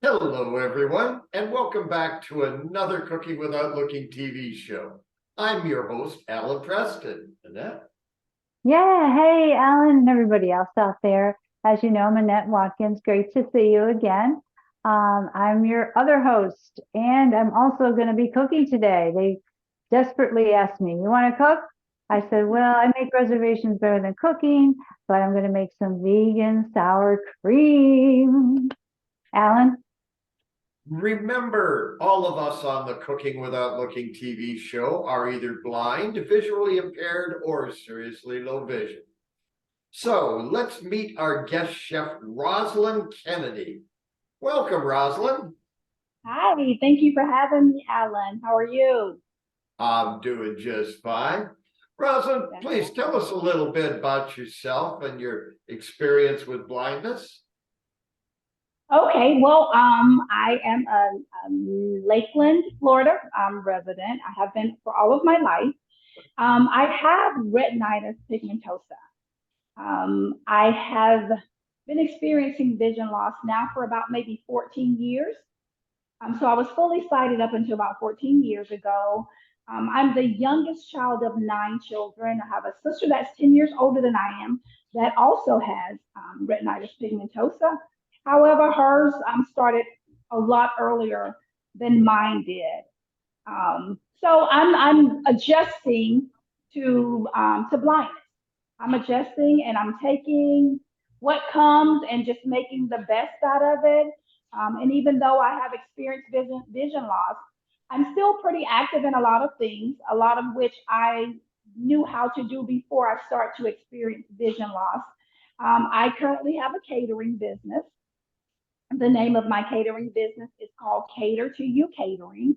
Hello, everyone, and welcome back to another Cooking Without Looking TV show. I'm your host, Alan Preston. Annette? Yeah, hey, Alan and everybody else out there. As you know, I'm Annette Watkins. Great to see you again. I'm your other host, and I'm also going to be cooking today. They desperately asked me, "You want to cook?" I said, "Well, I make reservations better than cooking, but I'm going to make some vegan sour cream." Alan? Remember, all of us on the Cooking Without Looking TV show are either blind, visually impaired, or seriously low vision. So let's meet our guest chef, Rosalyn Kennedy. Welcome, Rosalyn. Hi, thank you for having me, Alan. How are you? I'm doing just fine. Rosalyn, That's please tell us a little bit about yourself and your experience with blindness. okay. I am a Lakeland, Florida resident. I have been for all of my life. I have retinitis pigmentosa. I have been experiencing vision loss now for about maybe 14 years. So I was fully sighted up until about 14 years ago. I'm the youngest child of nine children. I have a sister that's 10 years older than I am that also has retinitis pigmentosa. However, hers started a lot earlier than mine did. So I'm adjusting to blindness. I'm adjusting and I'm taking what comes and just making the best out of it. And even though I have experienced vision loss, I'm still pretty active in a lot of things, a lot of which I knew how to do before I start to experience vision loss. I currently have a catering business. The name of my catering business is called Cater to You Catering.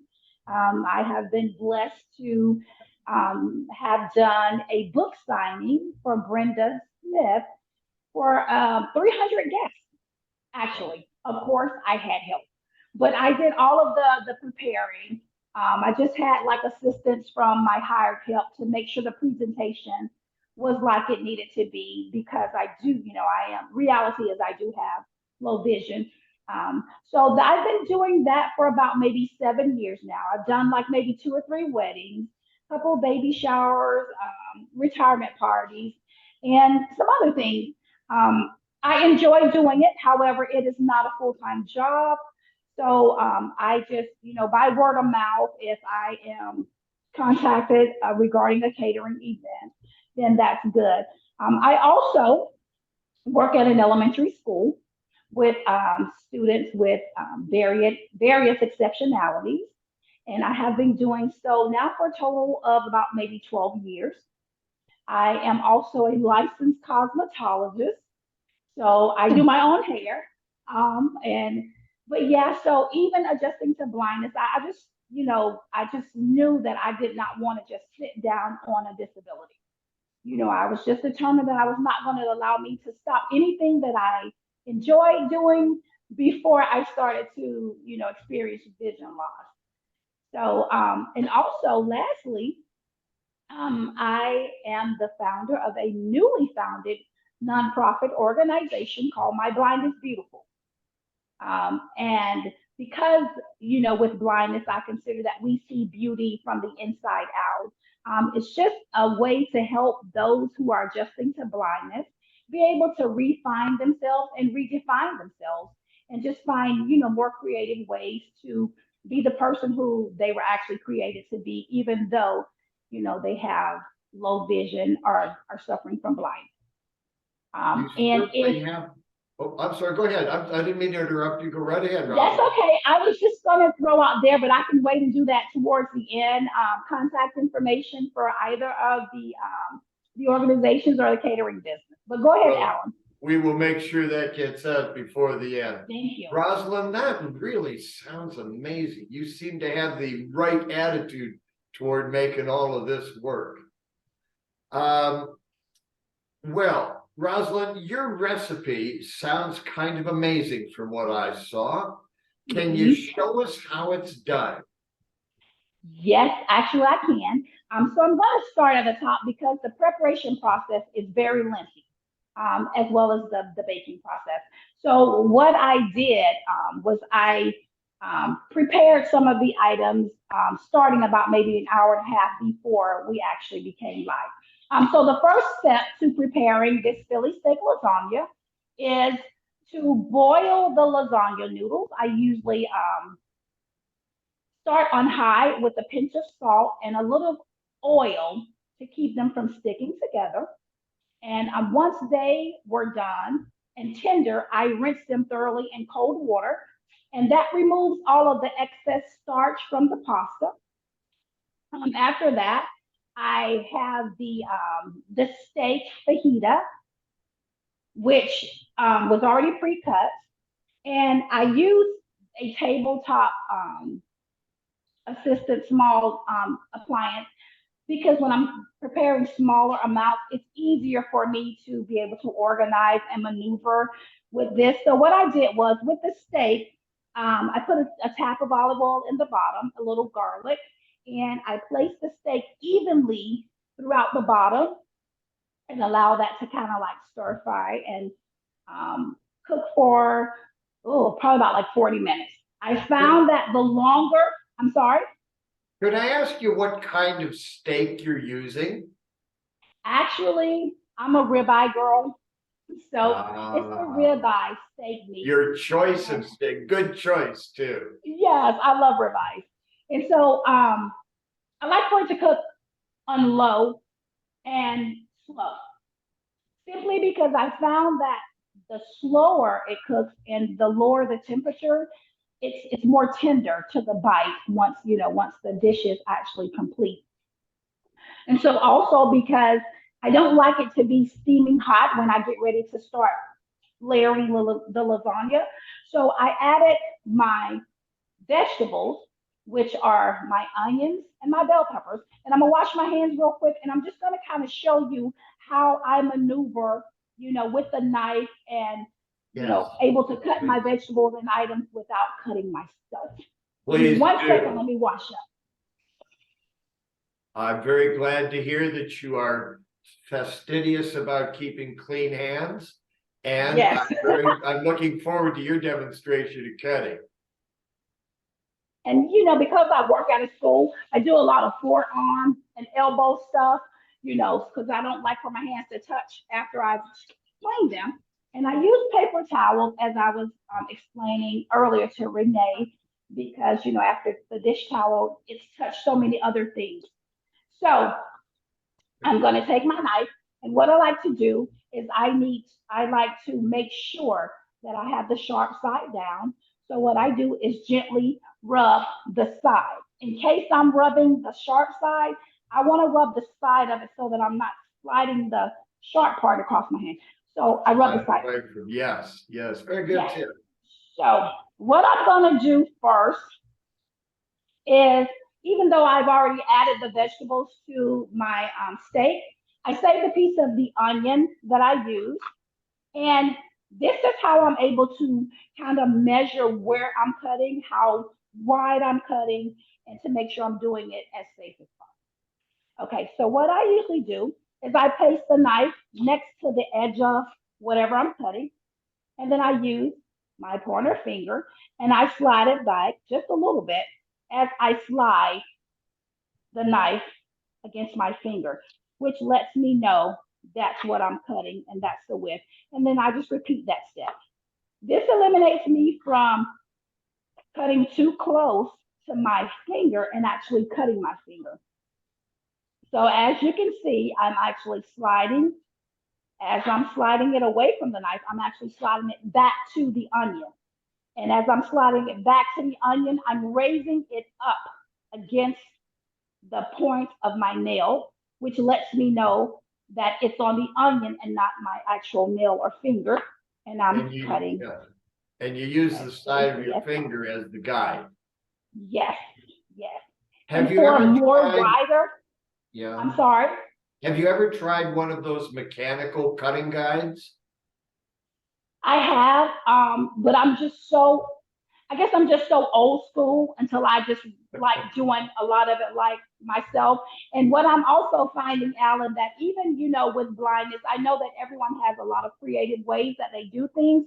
I have been blessed to have done a book signing for Brenda Smith for 300 guests, actually. Of course, I had help, but I did all of the preparing. I just had like assistance from my hired help to make sure the presentation was like it needed to be because I do, I am reality is I do have low vision. So I've been doing that for about maybe 7 years now. I've done like maybe two or three weddings, couple baby showers, retirement parties, and some other things. I enjoy doing it. However, it is not a full-time job. So I just, by word of mouth, if I am contacted regarding a catering event, then that's good. I also work at an elementary school with students with various exceptionalities. And I have been doing so now for a total of about maybe 12 years. I am also a licensed cosmetologist. So I do my own hair. And but yeah, so even adjusting to blindness, I just, I just knew that I did not want to just sit down on a disability. I was just determined that I was not going to allow me to stop anything that I enjoyed doing before I started to, experience vision loss. So, and also lastly, I am the founder of a newly founded nonprofit organization called My Blind is Beautiful. And because, with blindness, I consider that we see beauty from the inside out. It's just a way to help those who are adjusting to blindness be able to refine themselves and redefine themselves and just find, more creative ways to be the person who they were actually created to be, even though, they have low vision or are suffering from blindness. You And certainly have. Oh, I'm sorry. Go ahead. I didn't mean to interrupt you. Go right ahead, That's Rosalyn. okay. I was just going to throw out there, but I can wait and do that towards the end. Contact information for either of the organizations or the catering business. But go ahead, Well, Alan. we will make sure that gets out before the end. Thank you. Rosalyn, that really sounds amazing. You seem to have the right attitude toward making all of this work. Um, well, Rosalyn, your recipe sounds kind of amazing from what I saw. Can you Mhm. show us how it's done? Yes, actually, I can. So I'm going to start at the top because the preparation process is very lengthy. as well as the baking process. So what I did was I prepared some of the items starting about maybe an hour and a half before we actually became live. So the first step to preparing this Philly steak lasagna is to boil the lasagna noodles. I usually start on high with a pinch of salt and a little oil to keep them from sticking together. And once they were done and tender, I rinsed them thoroughly in cold water. And that removes all of the excess starch from the pasta. After that, I have the steak fajita, which was already pre-cut. And I used a tabletop assisted small appliance because when I'm preparing smaller amounts, it's easier for me to be able to organize and maneuver with this. So what I did was with the steak, I put a tap of olive oil in the bottom, a little garlic, and I placed the steak evenly throughout the bottom and allow that to kind of like stir fry and cook for, probably about like 40 minutes. I found that the longer, I'm sorry? Could I ask you what kind of steak you're using? Actually, I'm a ribeye girl. So it's a ribeye steak meat. Your choice of steak, good choice too. Yes, I love ribeye. And so I like for it to cook on low and slow. Simply because I found that the slower it cooks and the lower the temperature, it's more tender to the bite once the dish is actually complete. And so also because I don't like it to be steaming hot when I get ready to start layering the lasagna. So I added my vegetables, which are my onions and my bell peppers. And I'm gonna wash my hands real quick and I'm just gonna kind of show you how I maneuver, with the knife and able to cut my vegetables and items without cutting my stuff. Please One do. second, let me wash up. I'm very glad to hear that you are fastidious about keeping clean hands. And Yes. I'm looking forward to your demonstration of cutting. And because I work at a school, I do a lot of forearm and elbow stuff, because I don't like for my hands to touch after I've cleaned them. And I use paper towels as I was explaining earlier to Renee, because after the dish towel, it's touched so many other things. So I'm going to take my knife, and what I like to do is I like to make sure that I have the sharp side down. So what I do is gently rub the side. In case I'm rubbing the sharp side, I want to rub the side of it so that I'm not sliding the sharp part across my hand. So I rub the side. Yes, very good tip. So what I'm going to do first is, even though I've already added the vegetables to my steak, I saved a piece of the onion that I use. And this is how I'm able to kind of measure where I'm cutting, how wide I'm cutting, and to make sure I'm doing it as safe as possible. Okay, so what I usually do is I place the knife next to the edge of whatever I'm cutting, and then I use my pointer finger and I slide it back just a little bit as I slide the knife against my finger, which lets me know that's what I'm cutting and that's the width. And then I just repeat that step. This eliminates me from cutting too close to my finger and actually cutting my finger. So as you can see, I'm actually sliding. As I'm sliding it away from the knife, I'm actually sliding it back to the onion. And as I'm sliding it back to the onion, I'm raising it up against the point of my nail, which lets me know that it's on the onion and not my actual nail or finger. And I'm cutting. Yeah. And you use the side of your finger as the guide. Yes. Have you ever tried wider? Yeah. I'm sorry. Have you ever tried one of those mechanical cutting guides? I have, but I'm just so I guess I'm just so old school until I just like doing a lot of it like myself. And what I'm also finding, Alan, that even, with blindness, I know that everyone has a lot of creative ways that they do things.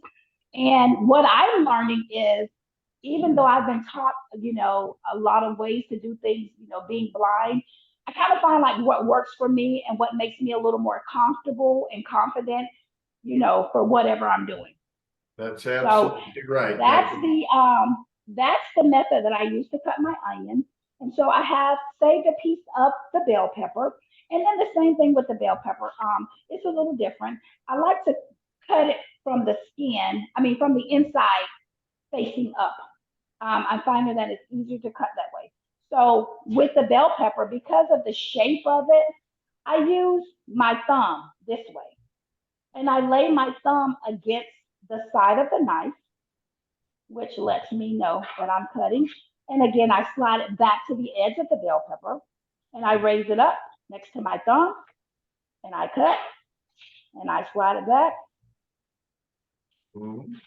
And what I'm learning is, even though I've been taught, a lot of ways to do things, being blind, I kind of find like what works for me and what makes me a little more comfortable and confident, for whatever I'm doing. That's So absolutely right. that's the method that I use to cut my onions. And so I have saved a piece of the bell pepper. And then the same thing with the bell pepper. It's a little different. I like to cut it from the skin, from the inside facing up. I find that it's easier to cut that way. So with the bell pepper, because of the shape of it, I use my thumb this way. And I lay my thumb against the side of the knife, which lets me know that I'm cutting. And again, I slide it back to the edge of the bell pepper and I raise it up next to my thumb and I cut and I slide it back. Mhm.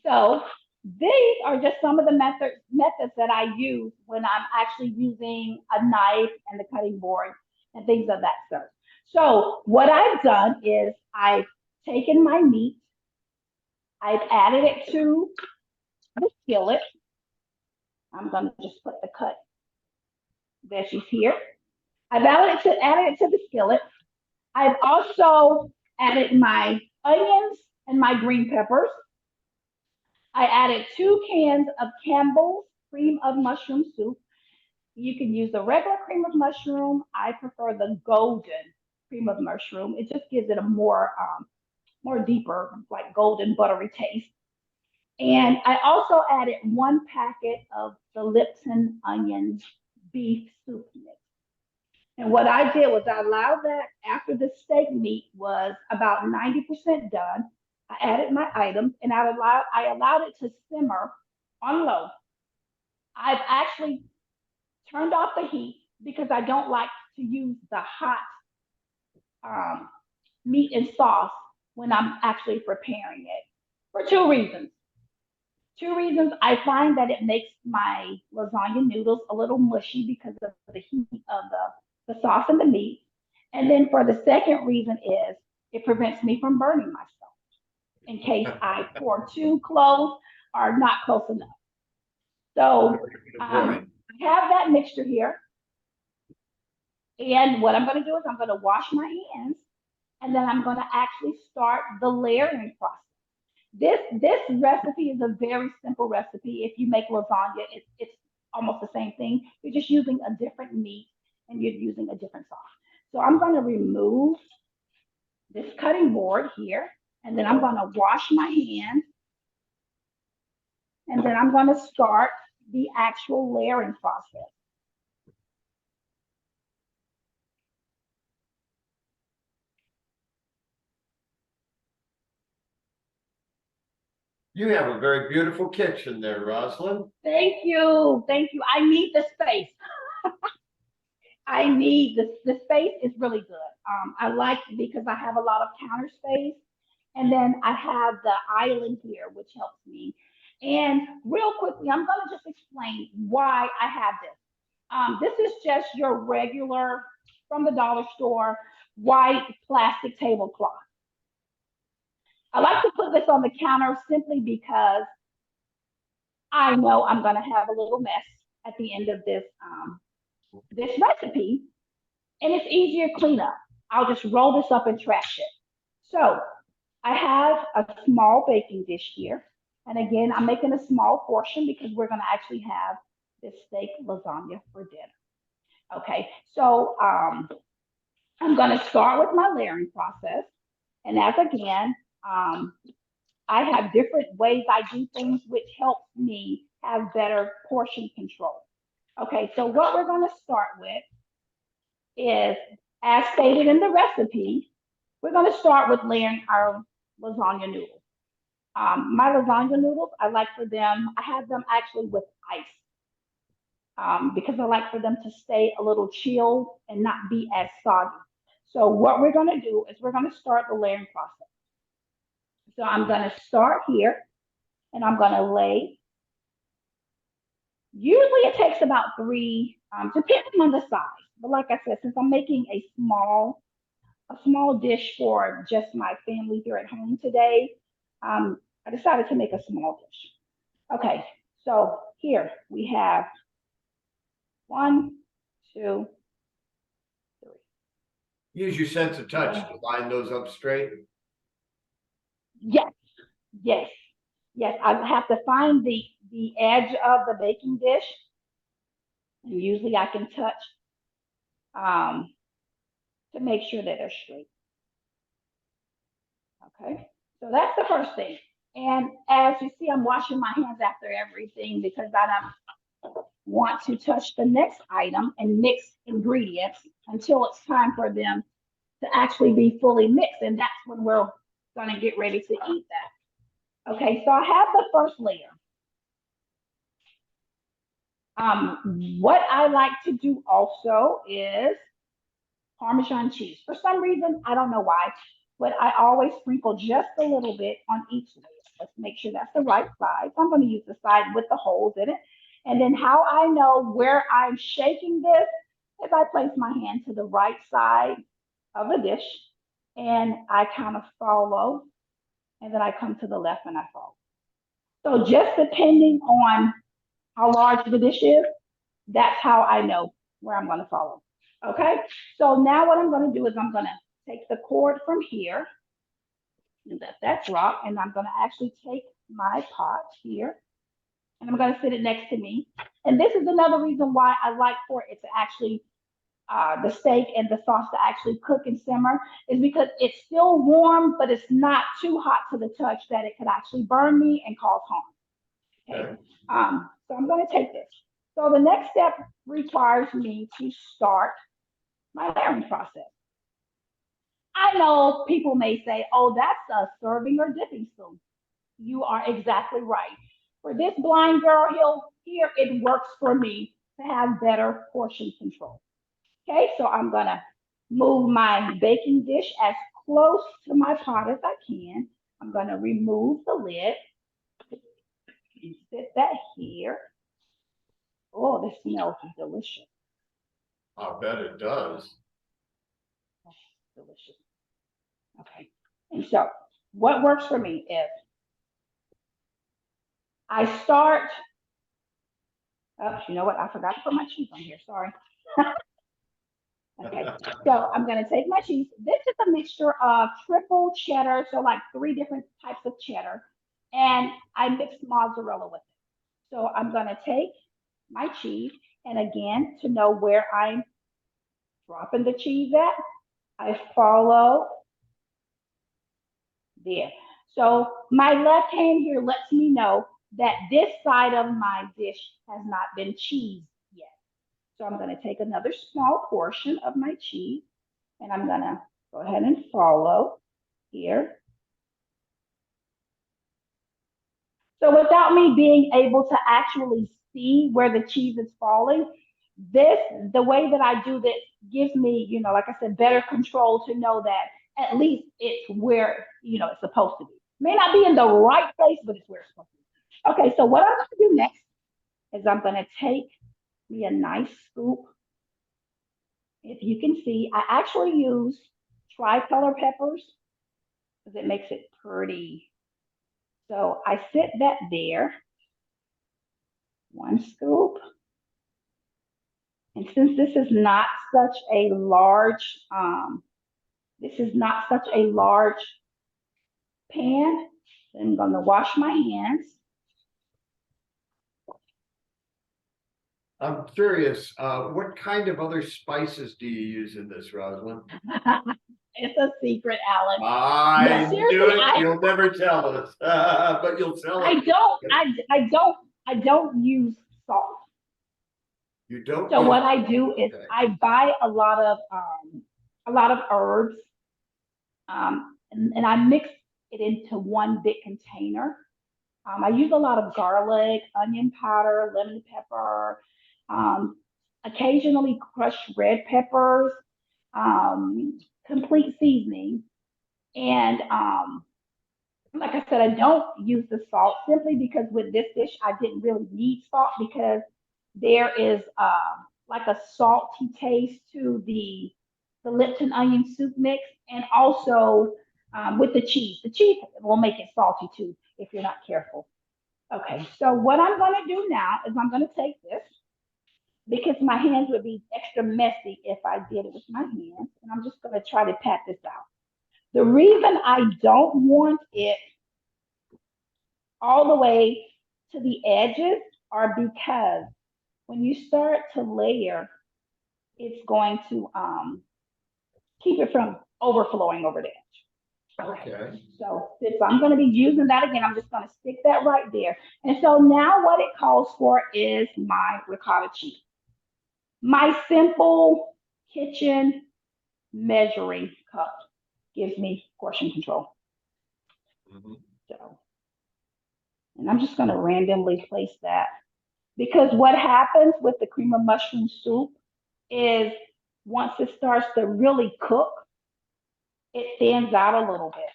So these are just some of the methods that I use when I'm actually using a knife and the cutting board and things of that sort. So what I've done is I've taken my meat, I've added it to the skillet. I'm going to just put the cut. There she's here. I've added it to the skillet. I've also added my onions and my green peppers. I added 2 cans of Campbell's cream of mushroom soup. You can use the regular cream of mushroom. I prefer the golden cream of mushroom. It just gives it a more deeper, like golden buttery taste. And I also added 1 packet of the Lipton onion beef soup mix. And what I did was I allowed that after the steak meat was about 90% done. I added my items and I allowed it to simmer on low. I've actually turned off the heat because I don't like to use the hot um, meat and sauce when I'm actually preparing it for 2 reasons. 2 reasons. I find that it makes my lasagna noodles a little mushy because of the heat of the sauce and the meat. And then for the second reason is it prevents me from burning myself in case I pour too close or not close enough. So Good point. I have that mixture here. And what I'm going to do is I'm going to wash my hands and then I'm going to actually start the layering process. This recipe is a very simple recipe. If you make lasagna, it's almost the same thing. You're just using a different meat and you're using a different sauce. So I'm going to remove this cutting board here, and then I'm going to wash my hands, and then I'm going to start the actual layering process. You have a very beautiful kitchen there, Rosalyn. Thank you. Thank you. I need the space. I need the space is really good. I like because I have a lot of counter space, and then I have the island here, which helps me. And real quickly, I'm going to just explain why I have this. This is just your regular from the dollar store white plastic tablecloth. I like to put this on the counter simply because I know I'm going to have a little mess at the end of this recipe, and it's easier cleanup. I'll just roll this up and trash it. So I have a small baking dish here. And again, I'm making a small portion because we're going to actually have this steak lasagna for dinner. Okay, so I'm going to start with my layering process. And as again, um, I have different ways I do things, which helps me have better portion control. Okay, so what we're going to start with is, as stated in the recipe, we're going to start with layering our lasagna noodles. My lasagna noodles, I have them actually with ice because I like for them to stay a little chilled and not be as soggy. So what we're going to do is we're going to start the layering process. So I'm gonna start here and I'm gonna lay. Usually it takes about three, depending on the size. But like I said, since I'm making a small dish for just my family here at home today, I decided to make a small dish. Okay, so here we have 1, 2, 3. Use your sense of touch to line those up straight. Yes, yes, yes. I have to find the edge of the baking dish, and usually I can touch um, to make sure that they're straight. Okay, so that's the first thing. And as you see, I'm washing my hands after everything because I don't want to touch the next item and mix ingredients until it's time for them to actually be fully mixed. And that's when we're going to get ready to eat that. Okay, so I have the first layer. What I like to do also is Parmesan cheese. For some reason, I don't know why, but I always sprinkle just a little bit on each layer. Let's make sure that's the right size. I'm going to use the side with the holes in it. And then how I know where I'm shaking this is I place my hand to the right side of the dish and I kind of follow, and then I come to the left and I follow. So just depending on how large the dish is, that's how I know where I'm going to follow. Okay, so now what I'm going to do is I'm going to take the cord from here and let that drop, and I'm going to actually take my pot here and I'm going to sit it next to me. And this is another reason why I like for it to actually the steak and the sauce to actually cook and simmer, is because it's still warm, but it's not too hot to the touch that it could actually burn me and cause harm. Okay, so I'm going to take this. So the next step requires me to start my layering process. I know people may say, oh, that's a serving or dipping spoon. You are exactly right. For this blind girl here, it works for me to have better portion control. Okay, so I'm gonna move my baking dish as close to my pot as I can. I'm gonna remove the lid and sit that here. Oh, this smells delicious. I bet it does. Delicious. Okay, and so what works for me is I start, oh, you know what? I forgot to put my cheese on here, sorry. Okay, so I'm gonna take my cheese. This is a mixture of triple cheddar, so like 3 different types of cheddar, and I mixed mozzarella with it. So I'm gonna take my cheese, and again, to know where I'm dropping the cheese at, I follow there. So my left hand here lets me know that this side of my dish has not been cheesed yet. So I'm going to take another small portion of my cheese and I'm going to go ahead and follow here. So without me being able to actually see where the cheese is falling, the way that I do this gives me, like I said, better control to know that at least it's where, it's supposed to be. May not be in the right place, but it's where it's supposed to be. Okay, so what I'm going to do next is I'm going to take me a nice scoop. If you can see, I actually use tricolor peppers because it makes it pretty. So I sit that there, 1 scoop. And since this is not such a large, pan, I'm going to wash my hands. I'm curious, what kind of other spices do you use in this, Rosalyn? It's a secret, Alan. I No, knew it. You'll never tell us, but you'll tell us. I don't use salt. You don't. So what I do is I buy a lot of herbs, and I mix it into one big container. I use a lot of garlic, onion powder, lemon pepper, occasionally crushed red peppers, complete seasoning, and like I said, I don't use the salt simply because with this dish, I didn't really need salt because there is like a salty taste to the Lipton onion soup mix, and also with the cheese. The cheese will make it salty too if you're not careful. Okay, so what I'm going to do now is I'm going to take this because my hands would be extra messy if I did it with my hands, and I'm just going to try to pat this out. The reason I don't want it all the way to the edges are because when you start to layer, it's going to keep it from overflowing over the edge. Okay. So since I'm going to be using that again, I'm just going to stick that right there. And so now what it calls for is my ricotta cheese. My simple kitchen measuring cup gives me portion control. So, and I'm just going to randomly place that because what happens with the cream of mushroom soup is once it starts to really cook, it thins out a little bit.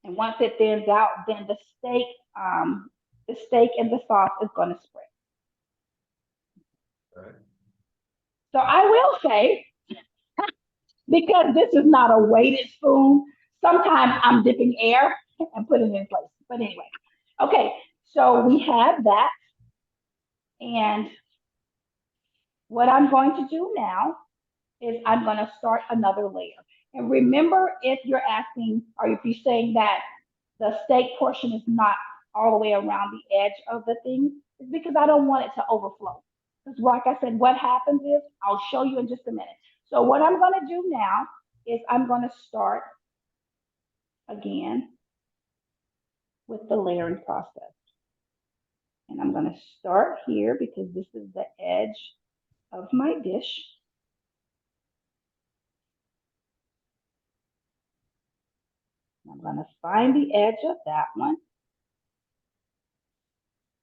And once it thins out, then the steak and the sauce is going to spread. Right. So I will say, because this is not a weighted spoon, sometimes I'm dipping air and putting it in place. But anyway, okay, so we have that. And what I'm going to do now is I'm going to start another layer. And remember, if you're asking, or if you're saying that the steak portion is not all the way around the edge of the thing, it's because I don't want it to overflow. Because like I said, what happens is, I'll show you in just a minute. So what I'm going to do now is I'm going to start again with the layering process. And I'm going to start here because this is the edge of my dish. I'm going to find the edge of that one.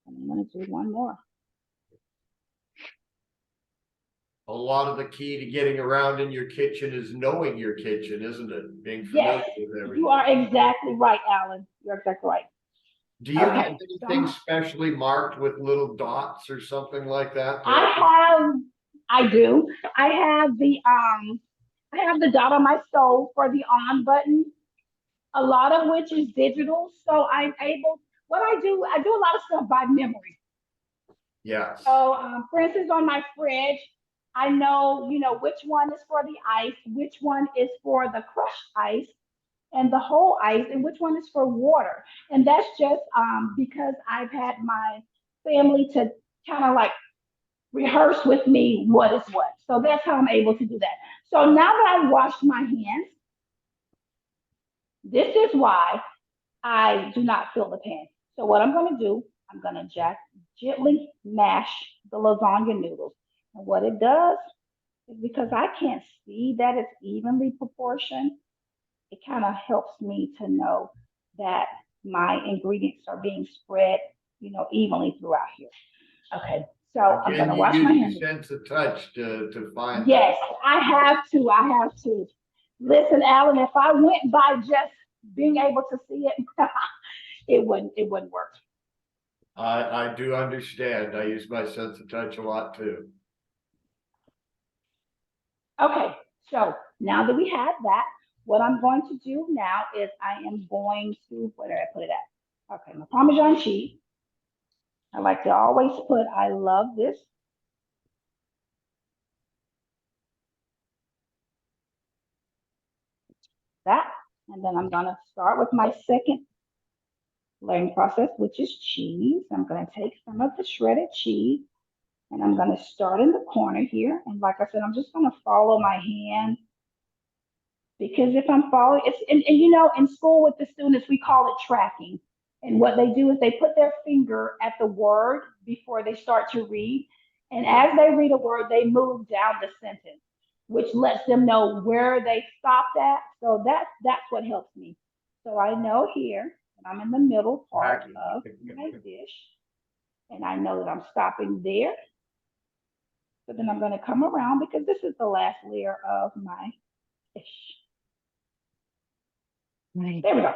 And I'm going to do one more. A lot of the key to getting around in your kitchen is knowing your kitchen, isn't it? Being familiar with everything. You are exactly right, Alan. You're exactly right. Do you have anything specially marked with little dots or something like that? I do. I have the dot on my stove for the on button, a lot of which is digital. So I do a lot of stuff by memory. Yes. So, for instance, on my fridge, I know, which one is for the ice, which one is for the crushed ice and the whole ice, and which one is for water. And that's just because I've had my family to kind of like rehearse with me what is what. So that's how I'm able to do that. So now that I've washed my hands, this is why I do not fill the pan. So what I'm going to do, I'm going to gently mash the lasagna noodles. And what it does is, because I can't see that it's evenly proportioned, it kind of helps me to know that my ingredients are being spread, evenly throughout here. Okay, so I'm going to wash my hands. You sense of touch to find. Yes, I have to. I have to. Listen, Alan, if I went by just being able to see it, it wouldn't work. I do understand. I use my sense of touch a lot too. Okay, so now that we have that, what I'm going to do now is I am going to, where did I put it at? Okay, my Parmesan cheese. I like to always put, I love this. That, and then I'm gonna start with my second layering process, which is cheese. I'm gonna take some of the shredded cheese and I'm gonna start in the corner here. And like I said, I'm just gonna follow my hand, because if I'm following, and in school with the students, we call it tracking. And what they do is they put their finger at the word before they start to read. And as they read a word, they move down the sentence, which lets them know where they stopped at. So that's what helps me. So I know here that I'm in the middle part of my dish, and I know that I'm stopping there. So then I'm going to come around because this is the last layer of my dish. Right. There we go.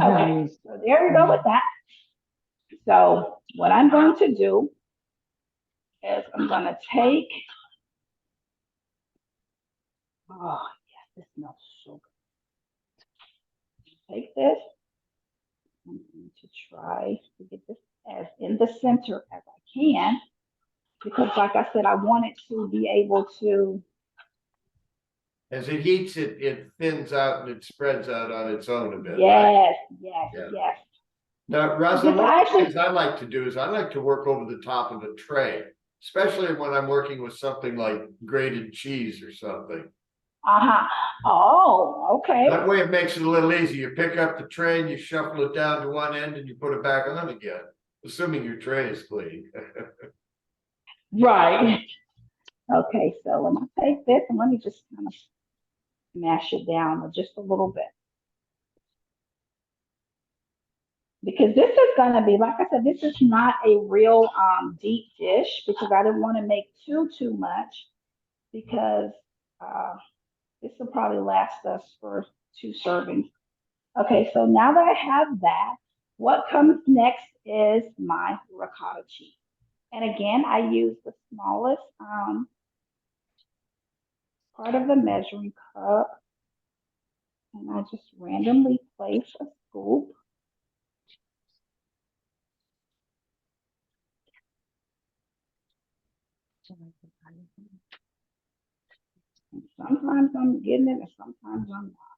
Okay, Nice. so there we go with that. So what I'm going to do is I'm going to take, oh, yes, this smells so good. Take this. I'm going to try to get this as in the center as I can, because like I said, I want it to be able to, As it heats, it thins out and it spreads out on its own a bit, right? yes, yes, Yeah. yes. Now, Because Rosalyn, one I of the actually, things I like to do is I like to work over the top of a tray, especially when I'm working with something like grated cheese or something. uh-huh. Oh, okay. That way it makes it a little easy. You pick up the tray and you shuffle it down to one end and you put it back on again, assuming your tray is clean. Right. Okay, so let me take this and let me just kind of mash it down just a little bit. Because this is going to be, like I said, this is not a real deep dish, because I didn't want to make too much, because this will probably last us for 2 servings. Okay, so now that I have that, what comes next is my ricotta cheese. And again, I use the smallest part of the measuring cup, and I just randomly place a scoop. And sometimes I'm getting it, and sometimes I'm not.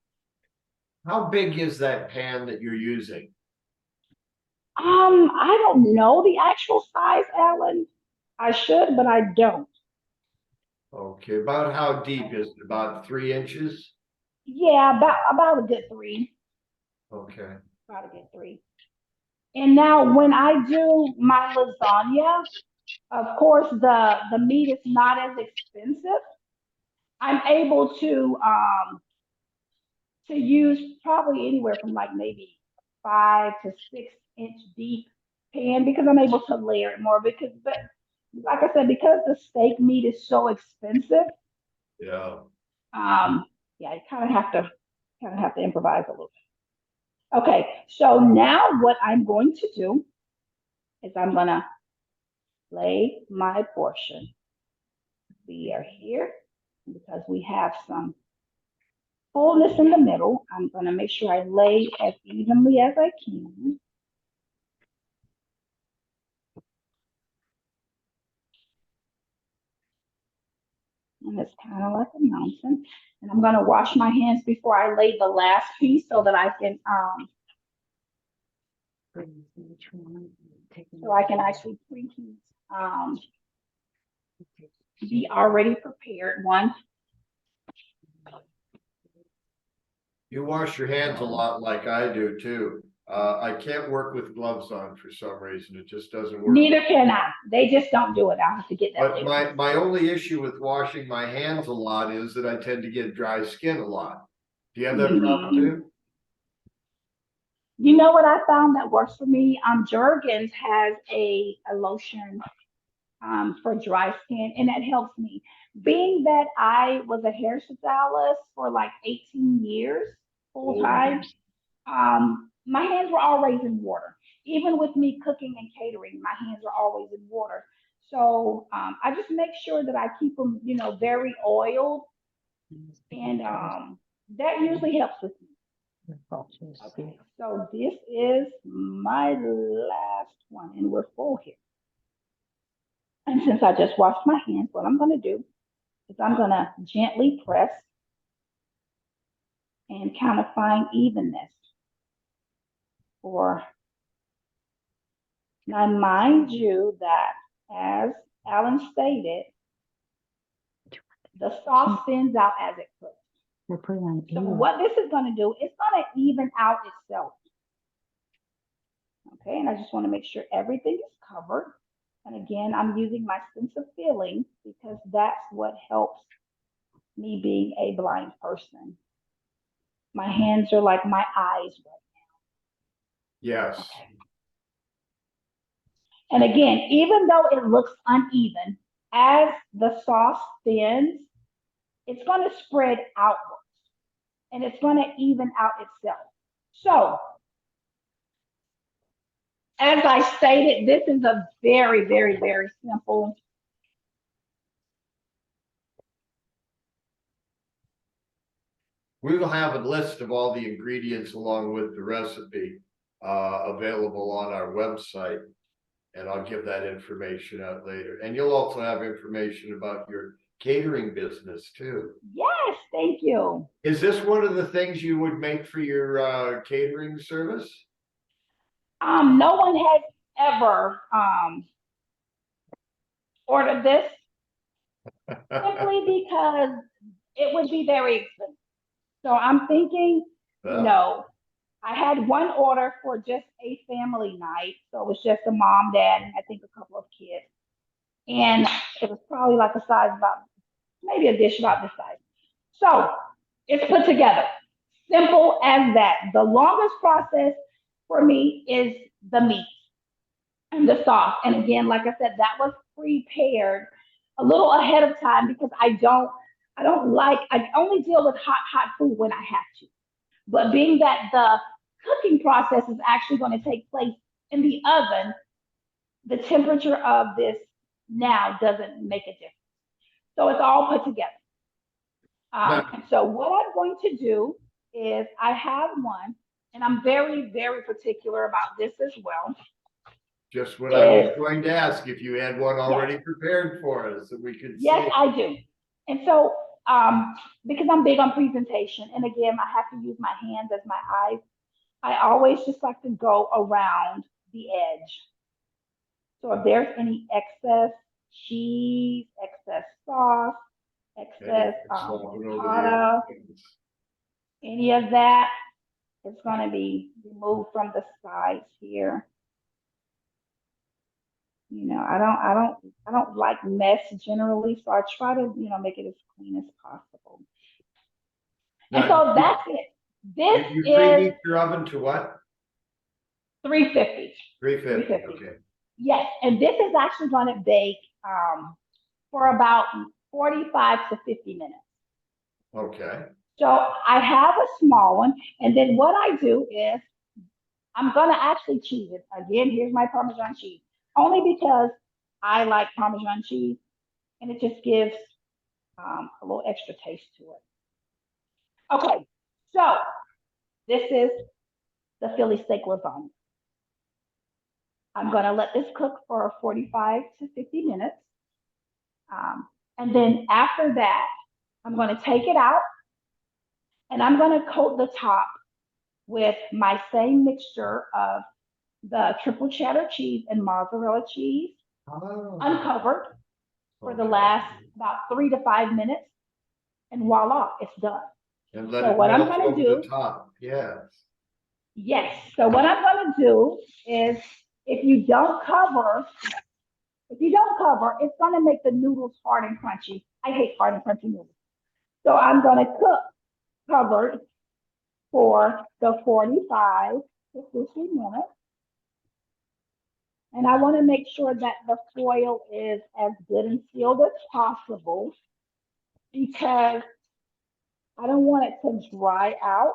How big is that pan that you're using? I don't know the actual size, Alan. I should, but I don't. Okay, about how deep is it? About 3 inches? Yeah, about a good 3. Okay. About a good 3. And now when I do my lasagna, of course the meat is not as expensive. I'm able to use probably anywhere from like maybe 5 to 6 inch deep pan, because I'm able to layer it more, because but like I said, because the steak meat is so expensive, Yeah. yeah, you kind of have to improvise a little bit. Okay, so now what I'm going to do is I'm gonna lay my portion. We are here because we have some fullness in the middle. I'm gonna make sure I lay as evenly as I can. And it's kind of like a mountain. And I'm gonna wash my hands before I lay the last piece, so that I can actually preheat the already prepared one. You wash your hands a lot like I do too. I can't work with gloves on for some reason. It just doesn't work. Neither can I. They just don't do it. I'll have to get that But later. my only issue with washing my hands a lot is that I tend to get dry skin a lot. Do you have that problem too? You know what I found that works for me? Jergens has a lotion for dry skin, and that helps me. Being that I was a hairstylist for like 18 years full time, my hands were always in water. Even with me cooking and catering, my hands are always in water. So I just make sure that I keep them, very oiled, and that usually helps with me. Okay, so this is my last one, and we're full here. And since I just washed my hands, what I'm going to do is I'm going to gently press and kind of find evenness. For now, mind you that, as Alan stated, the sauce thins out as it cooks. So what this is going to do, it's going to even out itself. Okay, and I just want to make sure everything is covered. And again, I'm using my sense of feeling, because that's what helps me being a blind person. My hands are like my eyes right now. Yes. Okay. And again, even though it looks uneven, as the sauce thins, it's going to spread outwards, and it's going to even out itself. So, as I stated, this is a very, very, very simple. We will have a list of all the ingredients along with the recipe available on our website. And I'll give that information out later. And you'll also have information about your catering business too. Yes, thank you. Is this one of the things you would make for your catering service? No one has ever ordered this simply because it would be very expensive. So I'm thinking, Well, no. I had one order for just a family night. So it was just a mom, dad, and I think a couple of kids. And it was probably like a size about, maybe a dish about this size. So it's put together. Simple as that. The longest process for me is the meat and the sauce. And again, like I said, that was prepared a little ahead of time because I only deal with hot food when I have to. But being that the cooking process is actually going to take place in the oven, the temperature of this now doesn't make a difference. So it's all put together. And so what I'm going to do is I have one, and I'm very, very particular about this as well. just what I was going to ask, if you had one already prepared for us that we could see. Yes, I do. And so, because I'm big on presentation, and again, I have to use my hands as my eyes, I always just like to go around the edge. So if there's any excess cheese, excess sauce, excess ricotta, any of that, it's going to be removed from the sides here. You know, I don't like mess generally, so I try to, make it as clean as possible. And so that's it. This you is preheat your oven to what? 350. 350. Okay. Yes, and this is actually going to bake for about 45 to 50 minutes. Okay. So I have a small one, and then what I do is I'm going to actually cheese it. Again, here's my Parmesan cheese, only because I like Parmesan cheese, and it just gives a little extra taste to it. Okay, so this is the Philly steak lasagna. I'm going to let this cook for 45 to 50 minutes. And then after that, I'm going to take it out, and I'm going to coat the top with my same mixture of the triple cheddar cheese and mozzarella cheese, uncovered for the last about 3 to 5 minutes, and voila, it's done. And let So it what I'm melt going to over do, the top. Yes. yes. So what I'm going to do is, if you don't cover, it's going to make the noodles hard and crunchy. I hate hard and crunchy noodles. So I'm going to cook covered for the 45 to 50 minutes. And I want to make sure that the foil is as good and sealed as possible because I don't want it to dry out.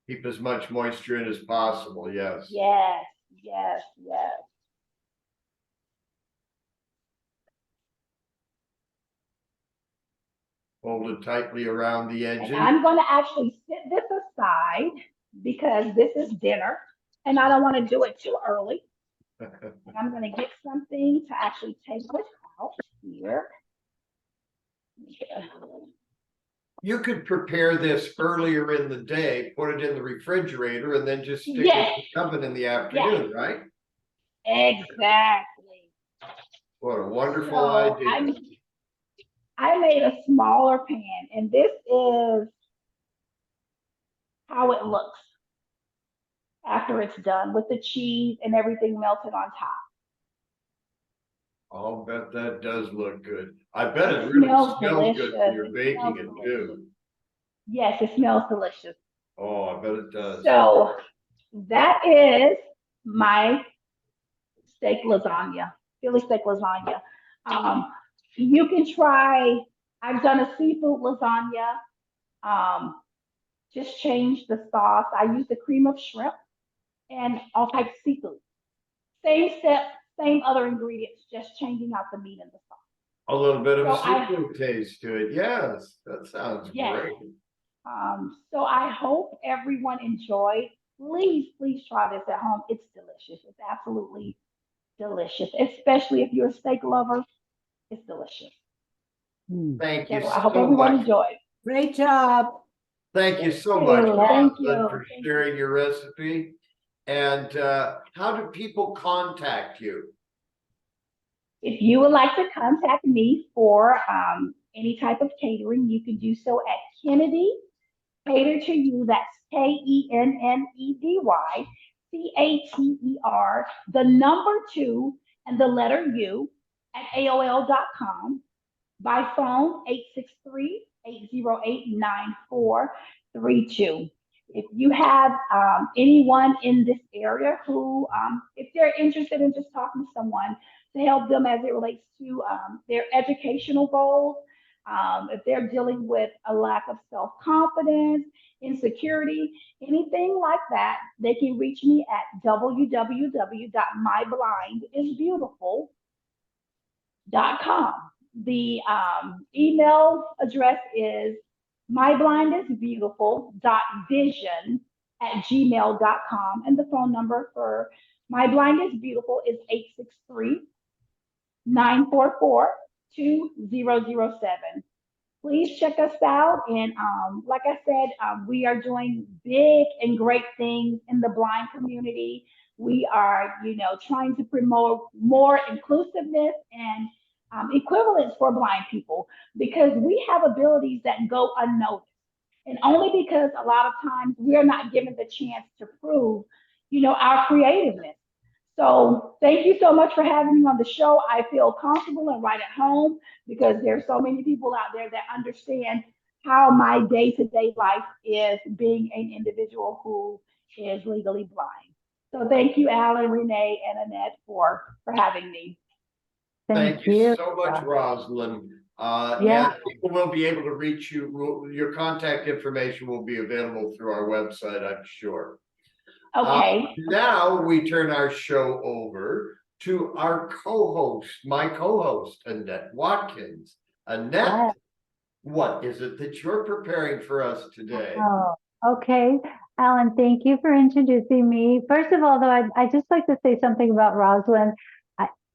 Keep as much moisture in as possible. Yes. Yes, yes, yes. Hold it tightly around the edges. And I'm going to actually sit this aside because this is dinner and I don't want to do it too early. And I'm going to get something to actually take this out here. You could prepare this earlier in the day, put it in the refrigerator, and then just stick it in the oven in the afternoon, right? Exactly. What a wonderful idea. I made a smaller pan, and this is how it looks after it's done with the cheese and everything melted on top. I'll bet that does look good. I bet it really smells good when you're baking it too. Yes, it smells delicious. Oh, I bet it does. So that is my steak lasagna, Philly steak lasagna. You can try, I've done a seafood lasagna, just change the sauce. I use the cream of shrimp and all types of seafood. Same step, same other ingredients, just changing out the meat and the sauce. A little bit of So a seafood taste to it. Yes, that sounds yes. great. So I hope everyone enjoyed. Please, please try this at home. It's delicious. It's absolutely delicious, especially if you're a steak lover. It's delicious. Thank you So I hope so everyone much. enjoyed. Great job. Thank you so Thank much, you. Thank Rosalyn, you. for Thank sharing your recipe. And how do people contact you? If you would like to contact me for any type of catering, you can do so at Kennedy Cater to You. That's KENNEDY the number two and the letter U at AOL.com. By phone 863-808-9432. If you have anyone in this area who, if they're interested in just talking to someone to help them as it relates to their educational goals, if they're dealing with a lack of self-confidence, insecurity, anything like that, they can reach me at www.myblindisbeautiful.com. The email address is myblindisbeautiful.vision@gmail.com. And the phone number for My Blind is Beautiful is 863-944-2007. Please check us out. And like I said, we are doing big and great things in the blind community. We are, trying to promote more inclusiveness and equivalence for blind people because we have abilities that go unnoticed. And only because a lot of times we are not given the chance to prove, our creativeness. So thank you so much for having me on the show. I feel comfortable and right at home because there's so many people out there that understand how my day-to-day life is being an individual who is legally blind. So thank you, Alan, Renee, and Annette for having me. Thank you so much, Rosalyn. Yeah. And people will be able to reach you. Your contact information will be available through our website, I'm sure. Okay. Now we turn our show over to our co-host, my co-host, Annette Watkins. Annette, what is it that you're preparing for us today? Oh, okay. Alan, thank you for introducing me. First of all, though, I'd just like to say something about Rosalyn.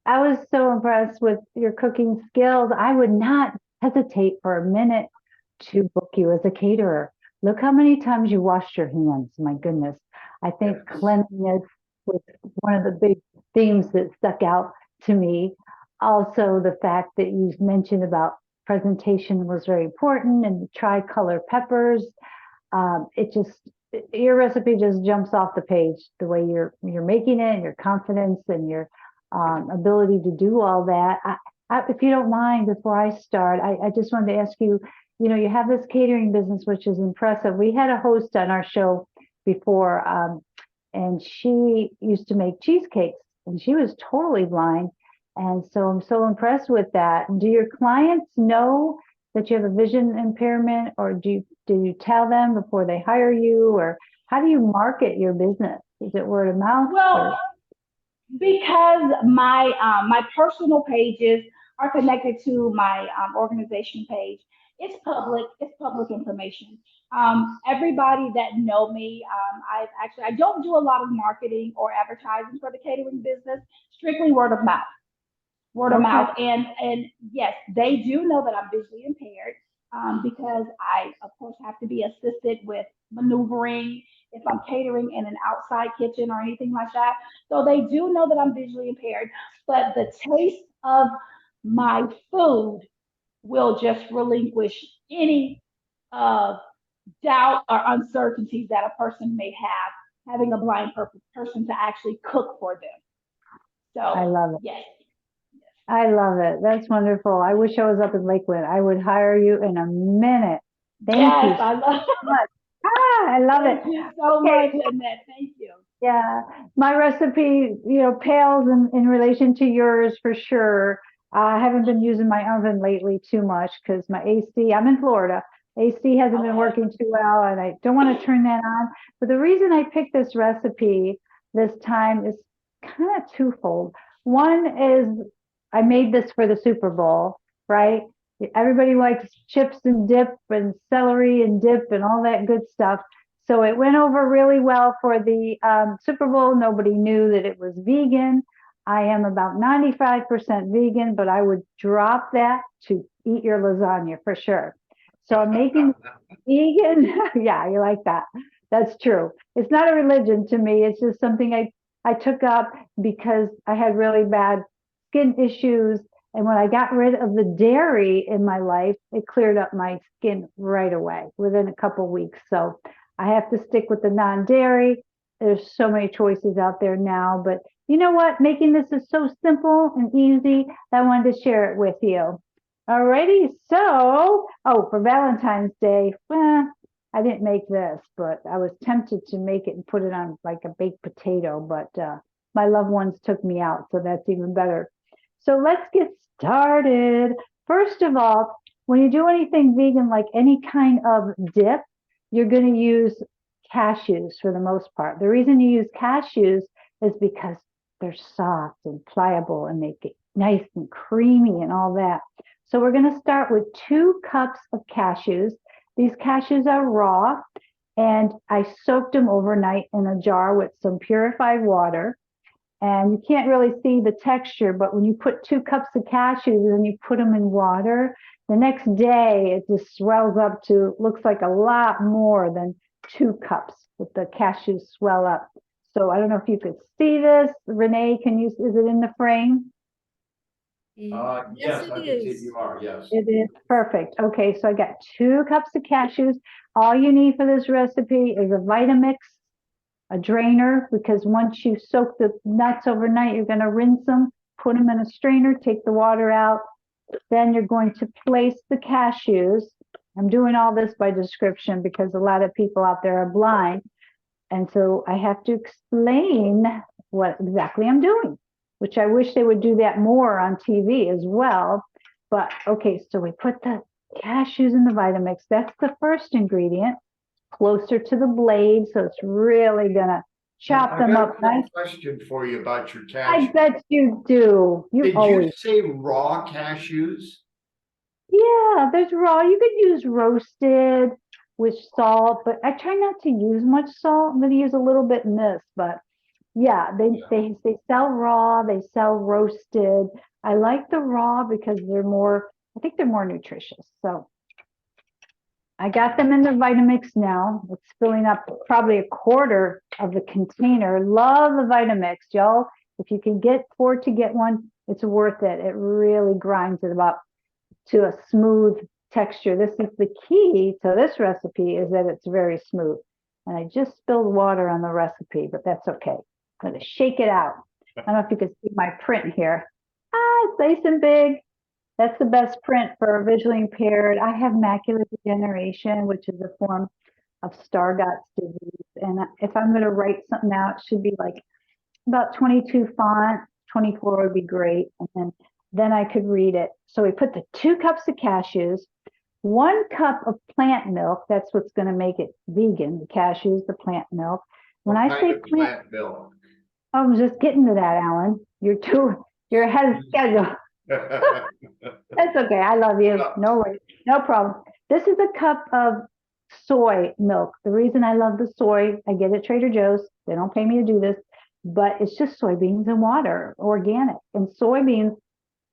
I was so impressed with your cooking skills. I would not hesitate for a minute to book you as a caterer. Look how many times you washed your hands. My goodness. I think Yes. cleanliness was one of the big themes that stuck out to me. Also, the fact that you mentioned about presentation was very important, and the tricolor peppers. Your recipe just jumps off the page, the way you're making it, and your confidence and your ability to do all that. If you don't mind, before I start, I just wanted to ask you, you have this catering business, which is impressive. We had a host on our show before, and she used to make cheesecakes, and she was totally blind. And so I'm so impressed with that. Do your clients know that you have a vision impairment, or do you tell them before they hire you, or how do you market your business? Is it word of mouth? Well, because my personal pages are connected to my organization page. It's public. It's public information. Everybody that know me, I don't do a lot of marketing or advertising for the catering business. Strictly word of mouth. Word of mouth. And yes, they do know that I'm visually impaired because I, of course, have to be assisted with maneuvering if I'm catering in an outside kitchen or anything like that. So they do know that I'm visually impaired, but the taste of my food will just relinquish any doubt or uncertainties that a person may have having a blind person to actually cook for them. So I love it. Yes. I love it. That's wonderful. I wish I was up in Lakewood. I would hire you in a minute. Thank you I love so much. I love it. Thank you so much, Annette. Thank you. Yeah, my recipe, pales in relation to yours for sure. I haven't been using my oven lately too much because my AC, I'm in Florida, AC hasn't been working too well, and I don't want to turn that on. But the reason I picked this recipe this time is kind of twofold. One is I made this for the Super Bowl, right? Everybody likes chips and dip and celery and dip and all that good stuff. So it went over really well for the Super Bowl. Nobody knew that it was vegan. I am about 95% vegan, but I would drop that to eat your lasagna for sure. So I'm making vegan. Yeah, you like that. That's true. It's not a religion to me. It's just something I took up because I had really bad skin issues. And when I got rid of the dairy in my life, it cleared up my skin right away within a couple weeks. So I have to stick with the non-dairy. There's so many choices out there now, but you know what? Making this is so simple and easy. I wanted to share it with you. Alrighty, so, for Valentine's Day, I didn't make this, but I was tempted to make it and put it on like a baked potato, but my loved ones took me out, so that's even better. So let's get started. First of all, when you do anything vegan, like any kind of dip, you're going to use cashews for the most part. The reason you use cashews is because they're soft and pliable and make it nice and creamy and all that. So we're going to start with 2 cups of cashews. These cashews are raw, and I soaked them overnight in a jar with some purified water. And you can't really see the texture, but when you put 2 cups of cashews and you put them in water, the next day it just swells up to, looks like a lot more than 2 cups with the cashews swell up. So I don't know if you could see this. Renee, is it in the frame? Yes, I can see you are, yes. It is perfect. Okay, so I got 2 cups of cashews. All you need for this recipe is a Vitamix, a drainer, because once you soak the nuts overnight, you're going to rinse them, put them in a strainer, take the water out. Then you're going to place the cashews. I'm doing all this by description because a lot of people out there are blind. And so I have to explain what exactly I'm doing, which I wish they would do that more on TV as well. But okay, so we put the cashews in the Vitamix. That's the first ingredient, closer to the blade. So it's really gonna chop them up nice. I got a question for you about your cashews. I bet you do. Did you say raw cashews? Yeah, there's raw. You could use roasted with salt, but I try not to use much salt. I'm going to use a little bit in this, but yeah, they sell raw, they sell roasted. I like the raw because I think they're more nutritious. So I got them in the Vitamix now. It's filling up probably a quarter of the container. Love the Vitamix, y'all. If you can afford to get one, it's worth it. It really grinds it up to a smooth texture. This is the key to this recipe, is that it's very smooth. And I just spilled water on the recipe, but that's okay. I'm going to shake it out. I don't know if you can see my print here. It's nice and big. That's the best print for visually impaired. I have macular degeneration, which is a form of Stargardt's disease. And if I'm going to write something out, it should be like about 22 font, 24 would be great. And then I could read it. So we put the 2 cups of cashews, 1 cup of plant milk. That's what's going to make it vegan, the cashews, the plant milk. When I say plant milk, I'm just getting to that, Alan. You're ahead of schedule. That's okay. I love you. No worries. No problem. This is a cup of soy milk. The reason I love the soy, I get it at Trader Joe's. They don't pay me to do this, but it's just soybeans and water, organic. And soybeans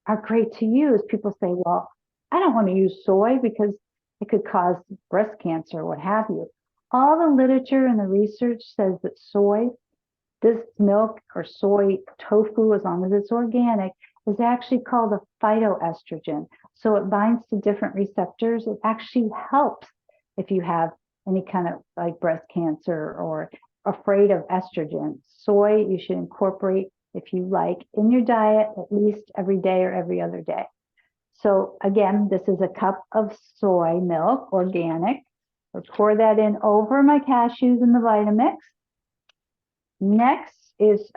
are great to use. People say, well, I don't want to use soy because it could cause breast cancer or what have you. All the literature and the research says that this milk or soy tofu, as long as it's organic, is actually called a phytoestrogen. So it binds to different receptors. It actually helps if you have any kind of like breast cancer or afraid of estrogen. Soy, you should incorporate, if you like, in your diet at least every day or every other day. So again, this is a cup of soy milk, organic. I'll pour that in over my cashews in the Vitamix. Next is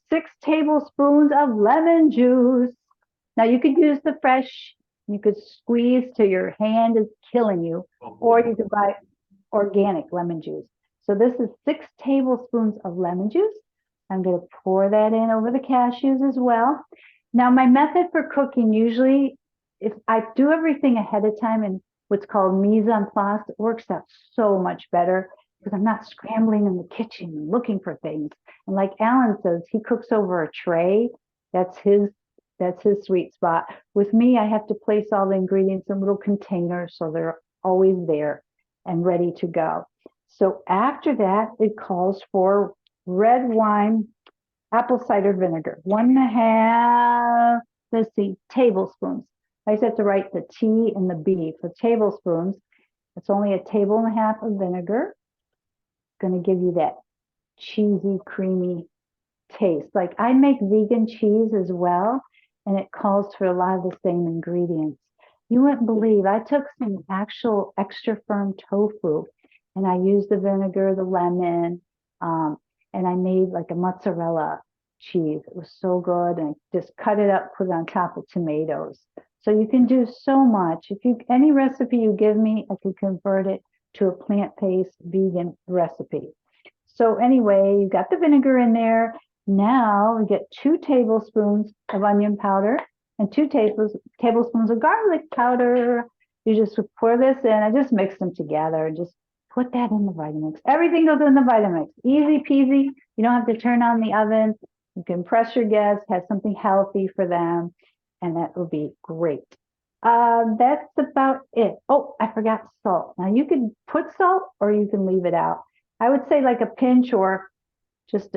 6 tablespoons of lemon juice. Now you could use the fresh You could squeeze till your hand is killing you, or you could buy organic lemon juice. So this is 6 tablespoons of lemon juice. I'm going to pour that in over the cashews as well. Now, my method for cooking, usually if I do everything ahead of time in what's called mise en place, it works out so much better because I'm not scrambling in the kitchen and looking for things. And like Alan says, he cooks over a tray. That's his sweet spot. With me, I have to place all the ingredients in little containers so they're always there and ready to go. So after that, it calls for red wine, apple cider vinegar, 1.5, let's see, tablespoons. I just have to write the T and the B for tablespoons. It's only 1.5 tablespoons of vinegar. It's going to give you that cheesy, creamy taste. Like I make vegan cheese as well, and it calls for a lot of the same ingredients. You wouldn't believe, I took some actual extra firm tofu and I used the vinegar, the lemon, and I made like a mozzarella cheese. It was so good. And I just cut it up, put it on top of tomatoes. So you can do so much. If you any recipe you give me, I can convert it to a plant-based vegan recipe. So anyway, you got the vinegar in there. Now we get 2 tablespoons of onion powder and 2 tablespoons of garlic powder. You just pour this in. I just mix them together and just put that in the Vitamix. Everything goes in the Vitamix. Easy peasy. You don't have to turn on the oven. You can impress your guests, have something healthy for them, and that will be great. That's about it. Oh, I forgot salt. Now you can put salt or you can leave it out. I would say like a pinch or just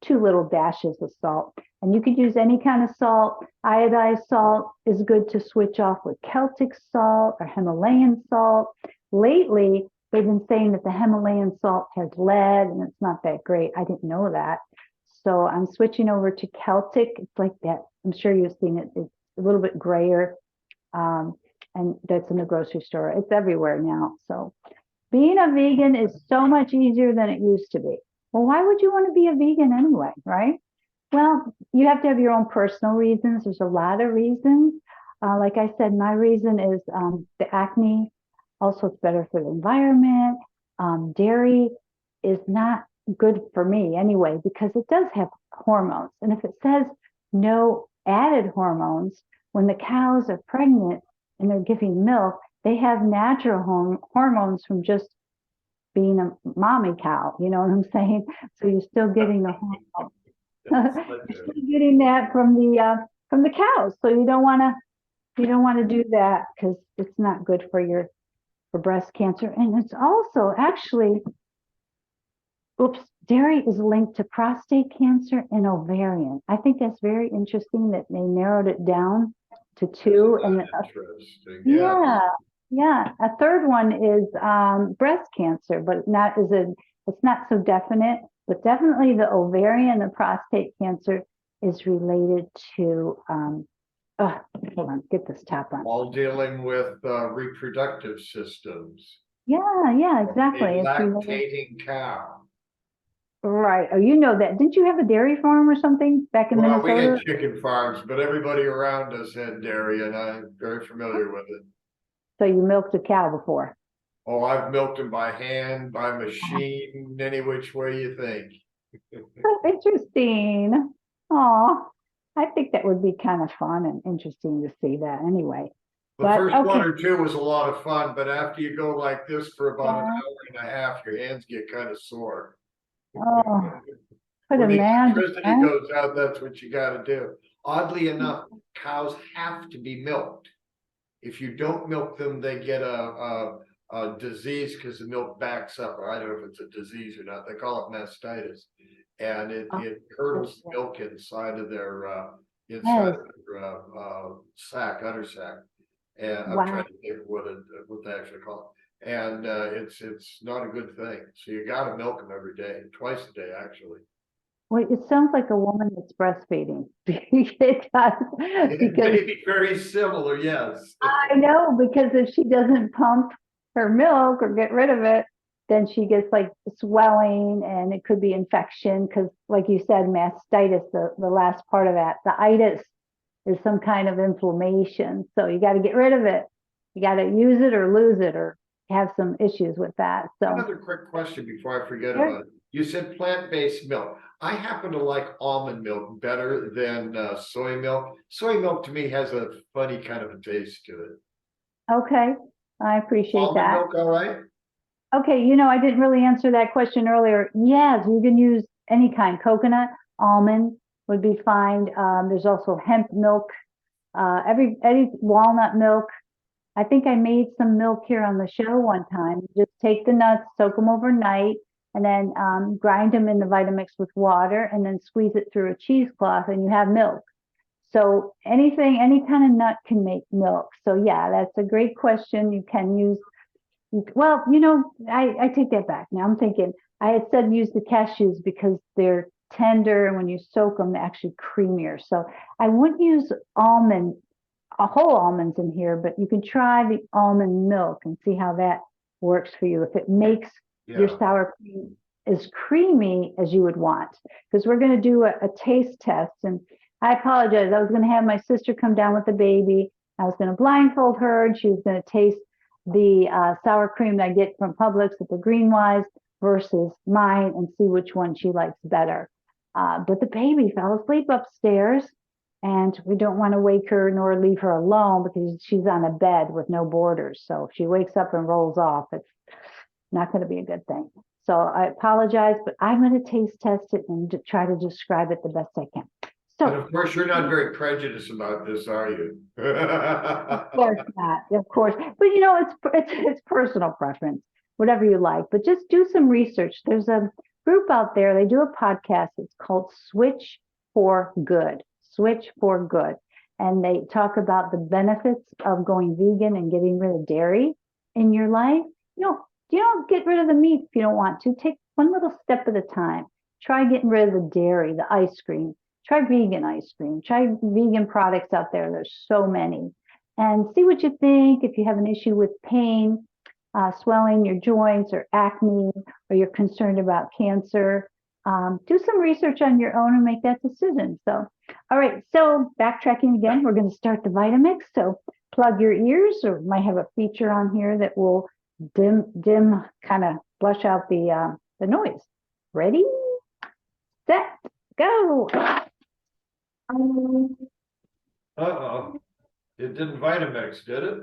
2 little dashes of salt. And you could use any kind of salt. Iodized salt is good to switch off with Celtic salt or Himalayan salt. Lately, they've been saying that the Himalayan salt has lead and it's not that great. I didn't know that. So I'm switching over to Celtic. It's like that. I'm sure you've seen it. It's a little bit grayer. And that's in the grocery store. It's everywhere now. So being a vegan is so much easier than it used to be. Well, why would you want to be a vegan anyway, right? Well, you have to have your own personal reasons. There's a lot of reasons. Like I said, my reason is the acne. Also, it's better for the environment. Dairy is not good for me anyway, because it does have hormones. And if it says no added hormones, when the cows are pregnant and they're giving milk, they have natural hormones from just being a mommy cow. You know what I'm saying? So you're still getting the hormones. You're still getting that from the cows. So you don't want to do that because it's not good for breast cancer. And it's also actually, dairy is linked to prostate cancer and ovarian. I think that's very interesting that they narrowed it down to 2. And interesting. yeah. A third one is breast cancer, but it's not so definite. But definitely the ovarian and prostate cancer is related to hold on, get this top on. All dealing with reproductive systems. Yeah, exactly. A It's lactating cow. Right. Oh, you know that. Didn't you have a dairy farm or something back in Well, we Minnesota? had chicken farms, but everybody around us had dairy, and I'm very familiar with it. So you milked a cow before. Oh, I've milked them by hand, by machine, any which way you think. So interesting. Oh, I think that would be kind of fun and interesting to see that anyway. The But first one okay. or 2 was a lot of fun, but after you go like this for about an Yeah. hour and a half, your hands get kind of sore. Oh, could When the imagine. electricity goes out, that's what you got to do. Oddly enough, cows have to be milked. If you don't milk them, they get a disease because the milk backs up. I don't know if it's a disease or not. They call it mastitis, and it curdles the milk inside of their sac, udder sac. And I'm trying to think what they actually call it. And it's not a good thing. So you got to milk them every day, twice a day actually. Well, it sounds like a woman that's breastfeeding. It does. It may be very similar, yes. I know, because if she doesn't pump her milk or get rid of it, then she gets like swelling and it could be infection because, like you said, mastitis, the last part of that, the itis is some kind of inflammation. So you got to get rid of it. You got to use it or lose it or have some issues with that. So Another quick question before I forget Sure. about it. You said plant-based milk. I happen to like almond milk better than soy milk. Soy milk to me has a funny kind of a taste to it. okay, I appreciate Almond that. milk, all right? Okay, I didn't really answer that question earlier. Yes, you can use any kind. Coconut, almond would be fine. There's also hemp milk, any walnut milk. I think I made some milk here on the show one time. Just take the nuts, soak them overnight, and then grind them in the Vitamix with water, and then squeeze it through a cheesecloth, and you have milk. So any kind of nut can make milk. So yeah, that's a great question. You can use, well, I take that back. Now I'm thinking, I had said use the cashews because they're tender, and when you soak them, they're actually creamier. So I wouldn't use whole almonds in here, but you can try the almond milk and see how that works for you. If it makes your Yeah. sour cream as creamy as you would want, because we're going to do a taste test. And I apologize. I was going to have my sister come down with the baby. I was going to blindfold her, and she was going to taste the sour cream that I get from Publix at the Greenwise versus mine and see which one she likes better. But the baby fell asleep upstairs, and we don't want to wake her nor leave her alone because she's on a bed with no borders. So if she wakes up and rolls off, it's not going to be a good thing. So I apologize, but I'm going to taste test it and try to describe it the best I can. So, And of course, you're not very prejudiced about this, are you? of course not, of course. But it's personal preference, whatever you like. But just do some research. There's a group out there. They do a podcast. It's called Switch for Good. Switch for Good. And they talk about the benefits of going vegan and getting rid of dairy in your life. You don't get rid of the meat if you don't want to. Take one little step at a time. Try getting rid of the dairy, the ice cream. Try vegan ice cream. Try vegan products out there. There's so many. And see what you think. If you have an issue with pain, swelling your joints, or acne, or you're concerned about cancer, do some research on your own and make that decision. So, all right. So backtracking again, we're going to start the Vitamix. So plug your ears, or might have a feature on here that will dim, kind of flush out the noise. Ready, set, go. Uh-oh. It didn't Vitamix, did it?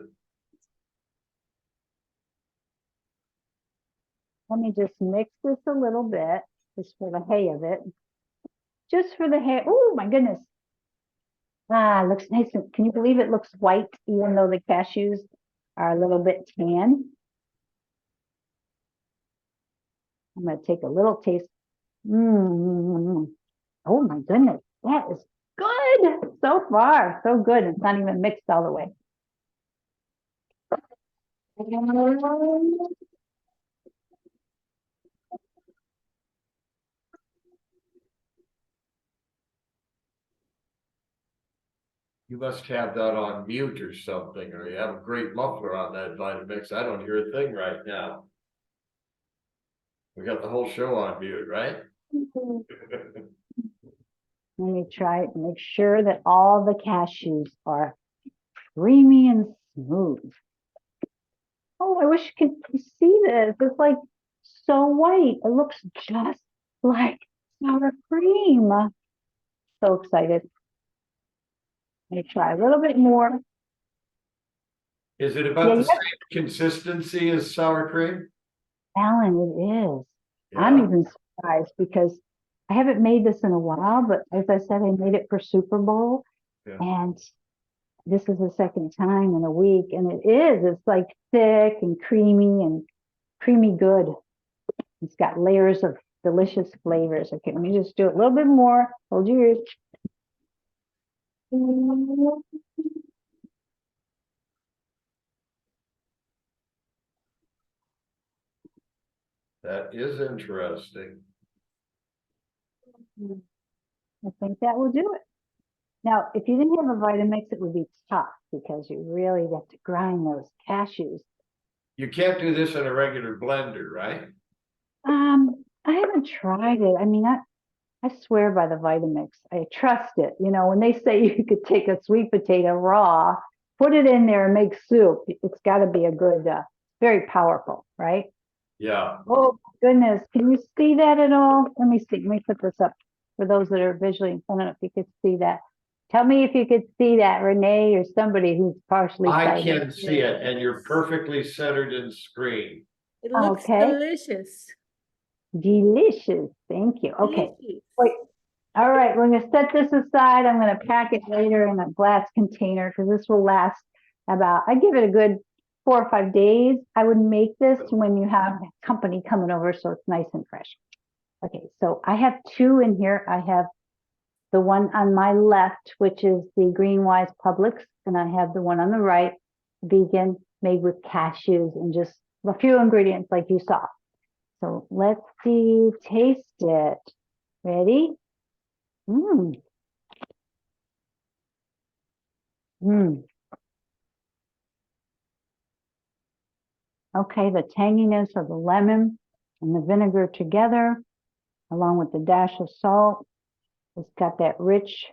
Let me just mix this a little bit, just for the hay of it. Just for the hay. Oh my goodness. It looks nice. Can you believe it looks white, even though the cashews are a little bit tan? I'm going to take a little taste. Oh my goodness. That is good so far. So good. It's not even mixed all the way. You must have that on mute or something, or you have a great muffler on that Vitamix. I don't hear a thing right now. We got the whole show on mute, right? Let me try it and make sure that all the cashews are creamy and smooth. Oh, I wish you could see this. It's like so white. It looks just like sour cream. So excited. Let me try a little bit more. Is it about the same consistency as sour cream? Alan, it is. Yeah. I'm even surprised because I haven't made this in a while, but as I said, I made it for Super Bowl. Yeah. And this is the second time in a week. And it's like thick and creamy good. It's got layers of delicious flavors. Okay, let me just do it a little bit more. Hold your ears. That is interesting. I think that will do it. Now, if you didn't have a Vitamix, it would be tough because you really have to grind those cashews. You can't do this in a regular blender, right? I haven't tried it. I mean, I swear by the Vitamix. I trust it. You know, when they say you could take a sweet potato raw, put it in there and make soup, it's got to be a good, very powerful, right? Yeah. Oh, goodness. Can you see that at all? Let me see. Let me put this up for those that are visually. I don't know if you could see that. Tell me if you could see that, Renee, or somebody who's partially I sighted. can see it, and you're perfectly centered in screen. It looks Okay. delicious. Delicious. Thank you. Okay. Delicious. Wait. All right. We're going to set this aside. I'm going to pack it later in a glass container because this will last about, I give it a good 4 or 5 days. I would make this when you have company coming over, so it's nice and fresh. Okay. So I have 2 in here. I have the one on my left, which is the Greenwise Publix, and I have the one on the right, vegan, made with cashews and just a few ingredients like you saw. So let's see, taste it. Ready? Mmm. Mmm. Okay, the tanginess of the lemon and the vinegar together, along with the dash of salt. It's got that rich,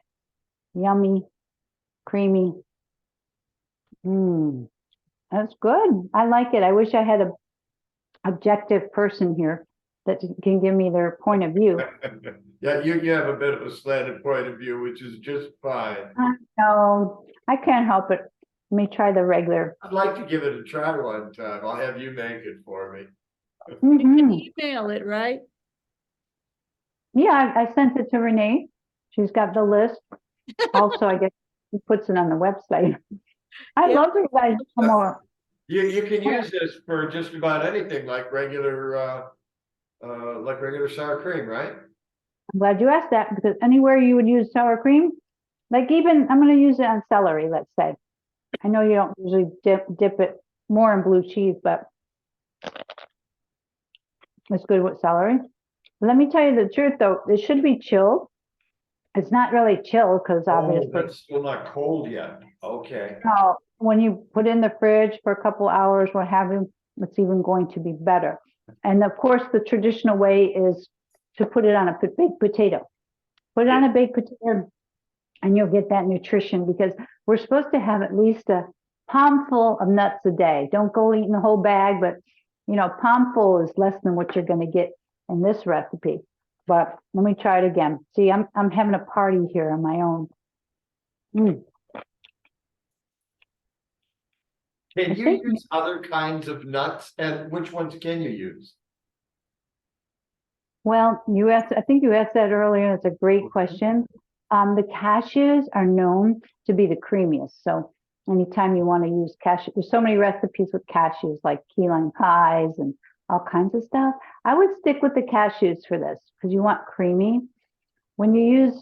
yummy, creamy. Mmm. That's good. I like it. I wish I had a objective person here that can give me their point of view. Yeah, you have a bit of a slanted point of view, which is just fine. No, I can't help it. Let me try the regular. I'd like to give it a try one time. I'll have you make it for me. You can Mhm. email it, right? Yeah, I sent it to Renee. She's got the list. Also, I guess she puts it on the website. I Yeah. love you guys come over. You can use this for just about anything like regular sour cream, right? I'm glad you asked that because anywhere you would use sour cream, like even I'm going to use it on celery, let's say. I know you don't usually dip it more in blue cheese, but it's good with celery. Let me tell you the truth though, it should be chilled. It's not really chilled because Oh, obviously that's still not cold yet. Okay. when you put it in the fridge for a couple hours, what have you, it's even going to be better. And of course, the traditional way is to put it on a baked potato. Put it on a baked potato and you'll get that nutrition because we're supposed to have at least a palmful of nuts a day. Don't go eating the whole bag, but you know, palmful is less than what you're going to get in this recipe. But let me try it again. See, I'm having a party here on my own. Can I you think- use other kinds of nuts, and which ones can you use? Well, you asked, I think you asked that earlier, and it's a great question. The cashews are known to be the creamiest. So anytime you want to use cashew, there's so many recipes with cashews, like key lime pies and all kinds of stuff. I would stick with the cashews for this because you want creamy. When you use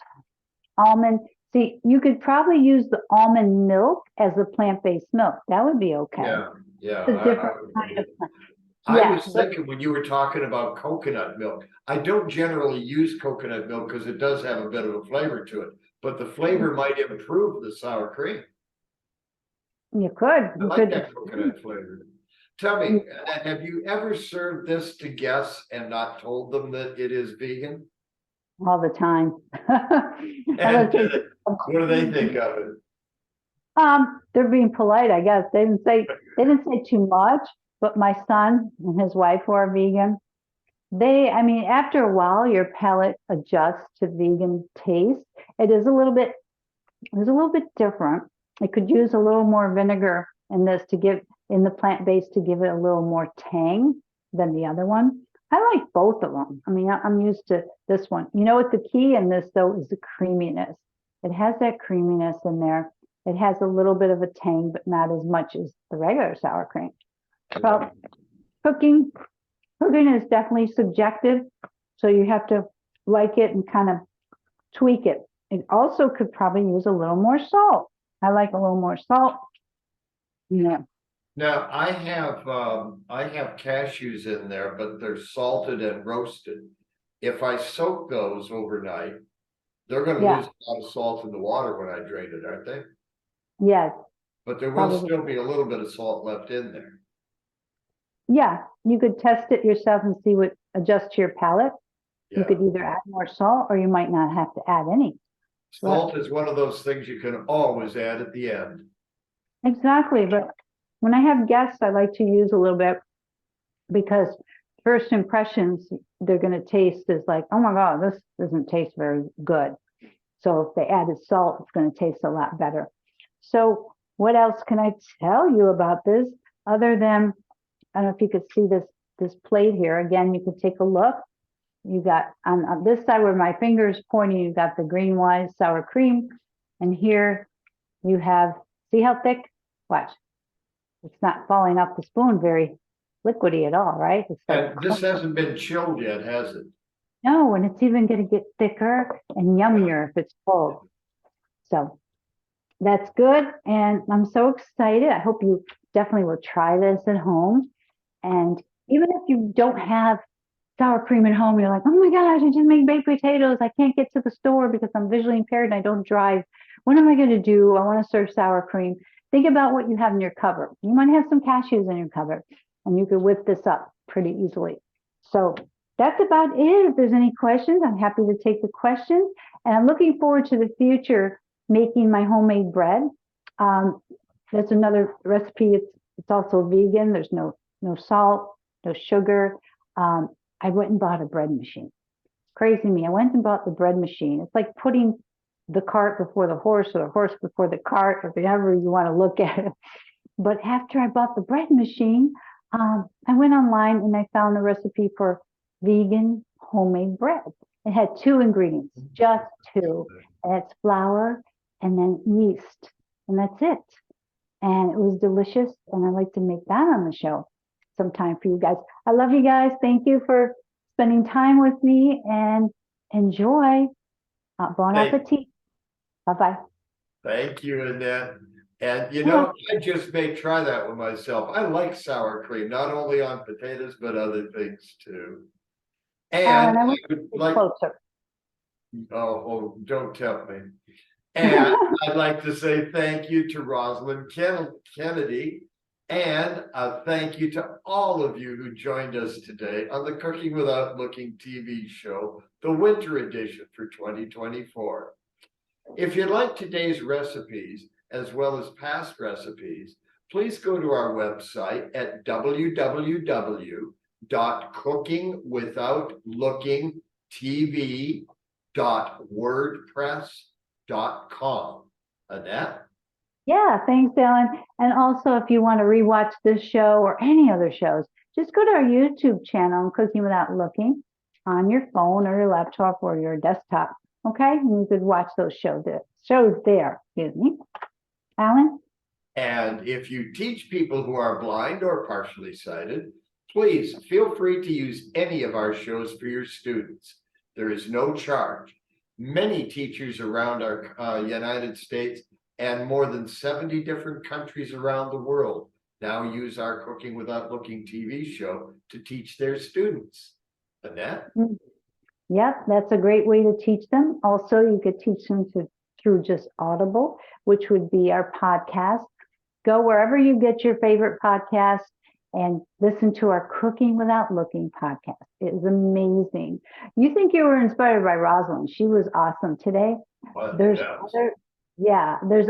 almond, see, you could probably use the almond milk as the plant-based milk. That would be okay. Yeah. It's a different kind of plant. I Yeah, was thinking when you were talking about coconut milk, I don't generally use coconut milk because it does have a bit of a flavor to it, but the flavor might improve the sour cream. You could. I like that coconut flavor. Tell me, have you ever served this to guests and not told them that it is vegan? all the time. And what do they think of it? They're being polite, I guess. They didn't say too much, but my son and his wife who are vegan, I mean, after a while, your palate adjusts to vegan taste. It is a little bit different. It could use a little more vinegar in this in the plant-based to give it a little more tang than the other one. I like both of them. I mean, I'm used to this one. You know what the key in this though is the creaminess. It has that creaminess in there. It has a little bit of a tang, but not as much as the regular sour cream. Well, cooking is definitely subjective. So you have to like it and kind of tweak it. It also could probably use a little more salt. I like a little more salt. Yeah. Now, I have cashews in there, but they're salted and roasted. If I soak those overnight, they're gonna Yeah. lose a lot of salt in the water when I drain it, aren't they? Yes. But there will Probably. still be a little bit of salt left in there. Yeah. You could test it yourself and see what adjusts to your palate. You Yeah. could either add more salt or you might not have to add any. Salt is one of those things you can always add at the end. Exactly, but when I have guests, I like to use a little bit because first impressions they're going to taste is like, oh my God, this doesn't taste very good. So if they added salt, it's going to taste a lot better. So what else can I tell you about this other than, I don't know if you could see this plate here. Again, you could take a look. You got on this side where my finger is pointing, you got the green wine sour cream. And here you have, see how thick? Watch. It's not falling off the spoon very liquidy at all, right? It's like, And this hasn't been chilled yet, has it? no, and it's even going to get thicker and yummier if it's cold. So that's good. And I'm so excited. I hope you definitely will try this at home. And even if you don't have sour cream at home, you're like, oh my gosh, I just make baked potatoes. I can't get to the store because I'm visually impaired and I don't drive. What am I going to do? I want to serve sour cream. Think about what you have in your cupboard. You might have some cashews in your cupboard and you could whip this up pretty easily. So that's about it. If there's any questions, I'm happy to take the questions. And I'm looking forward to the future making my homemade bread. That's another recipe. It's also vegan. There's no salt, no sugar. I went and bought a bread machine. Crazy me. I went and bought the bread machine. It's like putting the cart before the horse or the horse before the cart or whatever you want to look at it. But after I bought the bread machine, I went online and I found a recipe for vegan homemade bread. It had 2 ingredients, just 2. And it's flour and then yeast. And that's it. And it was delicious. And I like to make that on the show sometime for you guys. I love you guys. Thank you for spending time with me and enjoy. Bon appetit. Bye-bye. Thank you, Annette. And you know, I just may try that with myself. I like sour cream, not only on potatoes, but other things too. And I I would would get like, closer. oh, don't tempt me. And I'd like to say thank you to Rosalyn Kennedy, and a thank you to all of you who joined us today on the Cooking Without Looking TV show, the winter edition for 2024. If you like today's recipes, as well as past recipes, please go to our website at www.cookingwithoutlookingtv.wordpress.com. Annette? Yeah, thanks, Ellen. And also, if you want to rewatch this show or any other shows, just go to our YouTube channel, Cooking Without Looking, on your phone or your laptop or your desktop. Okay, and you could watch those shows there. Excuse me, Alan. And if you teach people who are blind or partially sighted, please feel free to use any of our shows for your students. There is no charge. Many teachers around our United States and more than 70 different countries around the world now use our Cooking Without Looking TV show to teach their students. Annette? Yep, that's a great way to teach them. Also, you could teach them through just Audible, which would be our podcast. Go wherever you get your favorite podcast and listen to our Cooking Without Looking podcast. It is amazing. You think you were inspired by Rosalyn. She was awesome today. There's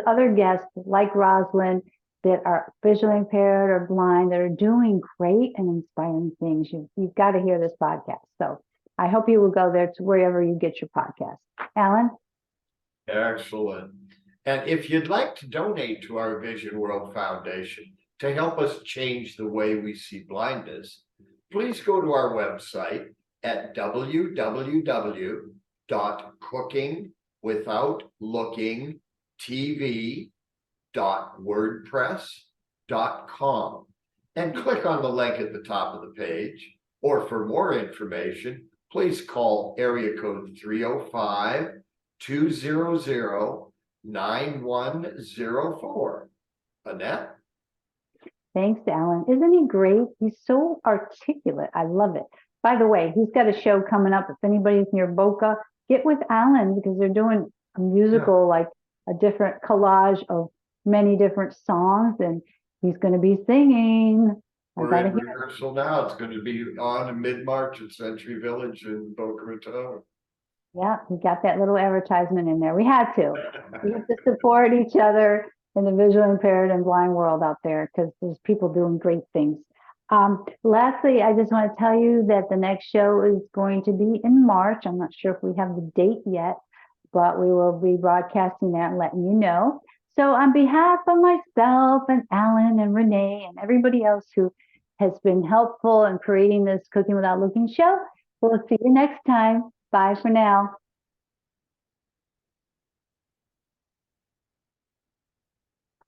other guests like Rosalyn that are visually impaired or blind that are doing great and inspiring things. You've got to hear this podcast. So I hope you will go there to wherever you get your podcast. Alan? Excellent. And if you'd like to donate to our Vision World Foundation to help us change the way we see blindness, please go to our website at www.cookingwithoutlookingtv.wordpress.com and click on the link at the top of the page. Or for more information, please call area code 305-200-9104. Annette? Thanks, Alan. Isn't he great? He's so articulate. I love it. By the way, he's got a show coming up. If anybody's near Boca, get with Alan because they're doing a musical, like a different collage of many different songs, and he's going to be singing. We're gotta in hear. rehearsal now. It's gonna be on in mid-March at Century Village in Boca Raton. Yeah, we got that little advertisement in there. We had to. We have to support each other in the visually impaired and blind world out there because there's people doing great things. Lastly, I just want to tell you that the next show is going to be in March. I'm not sure if we have the date yet, but we will be broadcasting that and letting you know. So on behalf of myself and Alan and Renee and everybody else who has been helpful in creating this Cooking Without Looking show, we'll see you next time. Bye for now.